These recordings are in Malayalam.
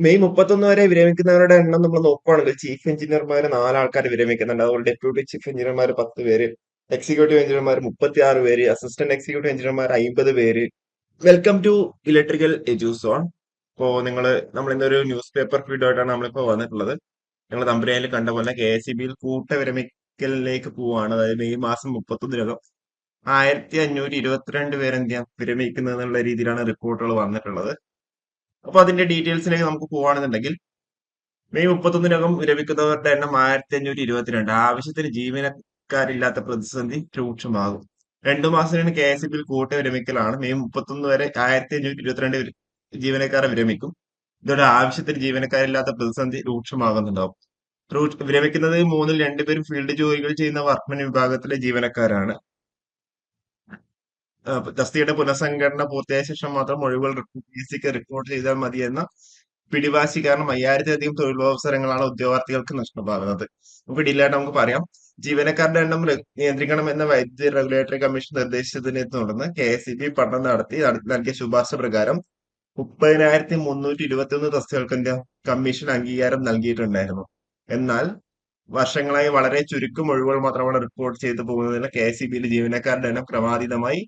മെയ് 31 വരെ വിരമിക്കുന്നവരുടെ എണ്ണം നമ്മൾ നോക്കുകയാണെങ്കിൽ ചീഫ് എഞ്ചിനീയർമാർ 4 ആൾക്കാർ വിരമിക്കുന്നുണ്ട്. അതുപോലെ ഡെപ്യൂട്ടി ചീഫ് എഞ്ചിനീയർമാർ 10 പേര്, എക്സിക്യൂട്ടീവ് എഞ്ചിനീയർമാർ 36 പേര്, അസിസ്റ്റന്റ് എക്സിക്യൂട്ടീവ് എഞ്ചിനീയർമാർ 50 പേര്. Welcome to electrical Eduzone. നമ്മൾ ഇന്നൊരു ന്യൂസ് പേപ്പർ ഫീഡായിട്ടാണ് നമ്മളിപ്പോ വന്നിട്ടുള്ളത്. നിങ്ങൾ തമ്പുരാനിൽ കണ്ട പോലെ KSEBയിൽ കൂട്ട വിരമിക്കലിലേക്ക് പോവുകയാണ്. അതായത് മെയ് മാസം 31-നകം 1522 പേര് എന്ത് ചെയ്യാം വിരമിക്കുന്നത് എന്നുള്ള രീതിയിലാണ് റിപ്പോർട്ടുകൾ വന്നിട്ടുള്ളത്. അപ്പൊ അതിന്റെ ഡീറ്റെയിൽസിലേക്ക് നമുക്ക് പോവുകയാണെന്നുണ്ടെങ്കിൽ മെയ് 31-നകം വിരമിക്കുന്നവരുടെ എണ്ണം 1522. ആവശ്യത്തിന് ജീവനക്കാരില്ലാത്ത പ്രതിസന്ധി രൂക്ഷമാകും. 2 മാസത്തിന് KSEBിയിൽ കൂട്ട വിരമിക്കലാണ്. മെയ് 31 വരെ 1522 ജീവനക്കാരെ വിരമിക്കും. ഇതോടെ ആവശ്യത്തിന് ജീവനക്കാരില്ലാത്ത പ്രതിസന്ധി രൂക്ഷമാകുന്നുണ്ടാവും. വിരമിക്കുന്നത് മൂന്നിൽ 2 പേരും ഫീൽഡ് ജോലികൾ ചെയ്യുന്ന വർക്ക്മെൻ വിഭാഗത്തിലെ ജീവനക്കാരാണ്. തസ്തികയുടെ പുനഃസംഘടന പൂർത്തിയായ ശേഷം മാത്രം ഒഴിവുകൾ PSCക്ക് റിപ്പോർട്ട് ചെയ്താൽ മതിയെന്ന പിടിവാശി കാരണം 5000-ലധികം തൊഴിലവസരങ്ങളാണ് ഉദ്യോഗാർത്ഥികൾക്ക് നഷ്ടമാകുന്നത്. നമുക്ക് ഡീലായിട്ട് നമുക്ക് പറയാം. ജീവനക്കാരുടെ എണ്ണം നിയന്ത്രിക്കണമെന്ന വൈദ്യുതി റെഗുലേറ്ററി കമ്മീഷൻ നിർദ്ദേശിച്ചതിനെ തുടർന്ന് KSEB പഠനം നടത്തി നൽകിയ ശുപാർശ പ്രകാരം 30,321 തസ്തികൾക്ക് കമ്മീഷൻ അംഗീകാരം നൽകിയിട്ടുണ്ടായിരുന്നു. എന്നാൽ വർഷങ്ങളായി വളരെ ചുരുക്കം ഒഴിവുകൾ മാത്രമാണ് റിപ്പോർട്ട് ചെയ്തു പോകുന്നതിനാൽ KSEBയിലെ ജീവനക്കാരുടെ എണ്ണം ക്രമാതീതമായി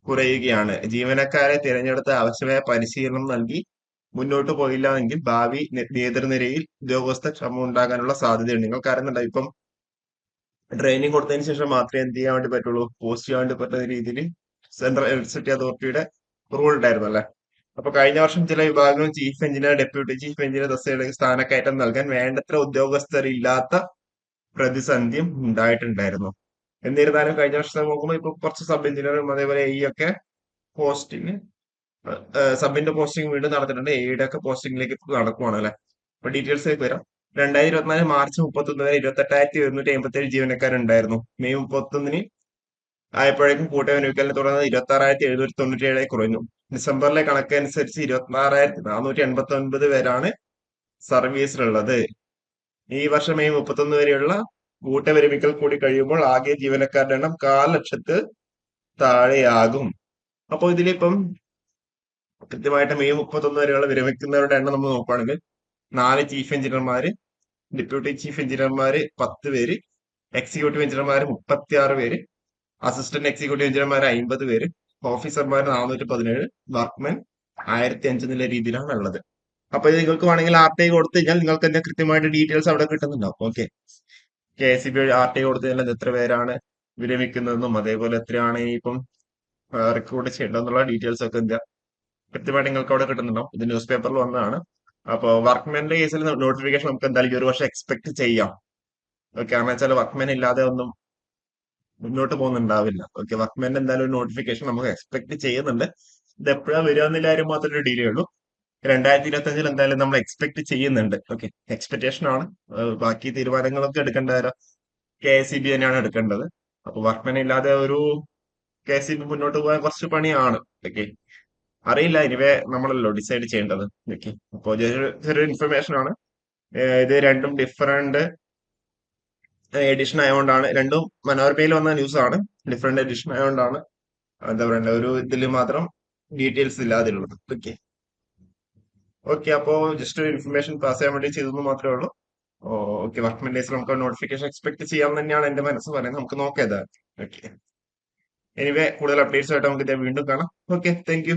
കുറയുകയാണ്. ജീവനക്കാരെ തിരഞ്ഞെടുത്ത് ആവശ്യമായ പരിശീലനം നൽകി മുന്നോട്ട് പോയില്ല എങ്കിൽ ഭാവി നേതൃനിരയിൽ ഉദ്യോഗസ്ഥ ക്ഷമ ഉണ്ടാകാനുള്ള സാധ്യതയുണ്ട്. നിങ്ങൾക്ക് അറിയുന്നുണ്ടോ ഇപ്പം ട്രെയിനിങ് കൊടുത്തതിന് ശേഷം മാത്രമേ എന്ത് ചെയ്യാൻ വേണ്ടി പറ്റുള്ളൂ, പോസ്റ്റ് ചെയ്യാൻ വേണ്ടി പറ്റുന്ന രീതിയിൽ സെൻട്രൽ ഇലക്ട്രിസിറ്റി അതോറിറ്റിയുടെ റൂൾ ഉണ്ടായിരുന്നു അല്ലെ. അപ്പൊ കഴിഞ്ഞ വർഷം ചില വിഭാഗങ്ങൾ chief engineer, deputy chief engineer തസ്തികയിലേക്ക് സ്ഥാനക്കയറ്റം നൽകാൻ വേണ്ടത്ര ഉദ്യോഗസ്ഥരില്ലാത്ത പ്രതിസന്ധിയും ഉണ്ടായിട്ടുണ്ടായിരുന്നു. എന്നിരുന്നാലും കഴിഞ്ഞ വർഷത്തെ നോക്കുമ്പോൾ ഇപ്പൊ കുറച്ച് സബ് എഞ്ചിനീയറും അതേപോലെ ഒക്കെ പോസ്റ്റിന് സബിന്റെ പോസ്റ്റിംഗ് വീണ്ടും നടന്നിട്ടുണ്ട്. എയുടെ ഒക്കെ പോസ്റ്റിംഗിലേക്ക് ഇപ്പൊ നടക്കുവാണ് അല്ലെ. അപ്പൊ ഡീറ്റെയിൽസിലേക്ക് വരാം. 2024 മാർച്ച് 31 വരെ 28,157 ജീവനക്കാരുണ്ടായിരുന്നു. മെയ് 31 ആയപ്പോഴേക്കും കൂട്ടവിരമിക്കലിനെ തുടർന്ന് 26,797 കുറഞ്ഞു. ഡിസംബറിലെ കണക്കനുസരിച്ച് 26,489 പേരാണ് സർവീസിലുള്ളത്. ഈ വർഷം മെയ് 31 വരെയുള്ള കൂട്ടവിരമിക്കൽ കൂടി കഴിയുമ്പോൾ ആകെ ജീവനക്കാരുടെ എണ്ണം 1,00,000 താഴെയാകും. അപ്പൊ ഇതിലിപ്പം കൃത്യമായിട്ട് മെയ് 31 വരെയുള്ള വിരമിക്കുന്നവരുടെ എണ്ണം നമ്മൾ നോക്കുകയാണെങ്കിൽ 4 ചീഫ് എഞ്ചിനീയർമാര്, ഡെപ്യൂട്ടി ചീഫ് എഞ്ചിനീയർമാര് 10 പേര്, എക്സിക്യൂട്ടീവ് എഞ്ചിനീയർമാര് 36 പേര്, അസിസ്റ്റന്റ് എക്സിക്യൂട്ടീവ് എഞ്ചിനീയർമാർ 50 പേര്, ഓഫീസർമാർ 417, വർക്ക്മെൻ 1005 എന്നുള്ള രീതിയിലാണ് ഉള്ളത്. അപ്പൊ ഇത് നിങ്ങൾക്ക് വേണമെങ്കിൽ RTI കൊടുത്തു കഴിഞ്ഞാൽ നിങ്ങൾക്ക് എന്താ കൃത്യമായിട്ട് ഡീറ്റെയിൽസ് അവിടെ കിട്ടുന്നുണ്ടാവും. ഓക്കെ, KSEB RTI കൊടുത്തു കഴിഞ്ഞാൽ എത്ര പേരാണ് വിരമിക്കുന്നതെന്നും അതേപോലെ എത്രയാണ് ഇപ്പം റിക്രൂട്ട് ചെയ്യേണ്ടതെന്നുള്ള ഡീറ്റെയിൽസ് ഒക്കെ എന്താ കൃത്യമായിട്ട് നിങ്ങൾക്ക് അവിടെ കിട്ടുന്നുണ്ടാവും. ഇത് ന്യൂസ് പേപ്പറിൽ വന്നതാണ്. അപ്പോൾ വർക്ക്മെന്റെ കേസിൽ നോട്ടിഫിക്കേഷൻ നമുക്ക് എന്തായാലും ഈ ഒരു വർഷം എക്സ്പെക്ട് ചെയ്യാം. ഓക്കെ, കാരണം വെച്ചാൽ വർക്ക്മെൻ ഇല്ലാതെ ഒന്നും മുന്നോട്ട് പോകുന്നുണ്ടാവില്ല. ഓക്കെ, വർക്ക്മെന്റ് എന്തായാലും ഒരു നോട്ടിഫിക്കേഷൻ നമുക്ക് എക്സ്പെക്ട് ചെയ്യുന്നുണ്ട്. ഇത് എപ്പോഴാണ് വരിക എന്നുള്ള കാര്യം മാത്രമേ ഡിലേ ഉള്ളൂ. 2025 എന്തായാലും നമ്മൾ എക്സ്പെക്ട് ചെയ്യുന്നുണ്ട്. ഓക്കെ, എക്സ്പെക്ടേഷൻ ആണ്. ബാക്കി തീരുമാനങ്ങളൊക്കെ എടുക്കേണ്ടത് KSEB തന്നെയാണ് എടുക്കേണ്ടത്. അപ്പൊ വർക്ക്മെൻ ഇല്ലാതെ ഒരു KSEB മുന്നോട്ട് പോകാൻ കുറച്ച് പണിയാണ്. ഓക്കെ, അറിയില്ല, എനിവേ നമ്മളല്ലോ ഡിസൈഡ് ചെയ്യേണ്ടത്. ഓക്കെ, അപ്പോൾ ചെറിയൊരു ഇൻഫർമേഷൻ ആണ്. ഇത് രണ്ടും ഡിഫറെന്റ് എഡിഷൻ ആയതുകൊണ്ടാണ്, രണ്ടും മനോരമയിൽ വന്ന ന്യൂസ് ആണ്. ഡിഫറെന്റ് എഡിഷൻ ആയതുകൊണ്ടാണ് എന്താ പറയണ്ട ഒരു ഇതിൽ മാത്രം ഡീറ്റെയിൽസ് ഇല്ലാതിരുന്നത്. ഓക്കെ ഓക്കെ, അപ്പോ ജസ്റ്റ് ഒരു ഇൻഫർമേഷൻ പാസ് ചെയ്യാൻ വേണ്ടി ചെയ്തെന്ന് മാത്രമേ ഉള്ളൂ. ഓക്കെ, വർക്ക്മെൻ ഡേയ്സിൽ നമുക്ക് നോട്ടിഫിക്കേഷൻ എക്സ്പെക്ട് ചെയ്യാൻ തന്നെയാണ് എന്റെ മനസ്സ് പറയുന്നത്. നമുക്ക് നോക്കാം. ഓക്കെ, എനിവേ കൂടുതൽ അപ്ഡേറ്റ്സ് ആയിട്ട് നമുക്ക് ഇത് വീണ്ടും കാണാം. Okay, thank you.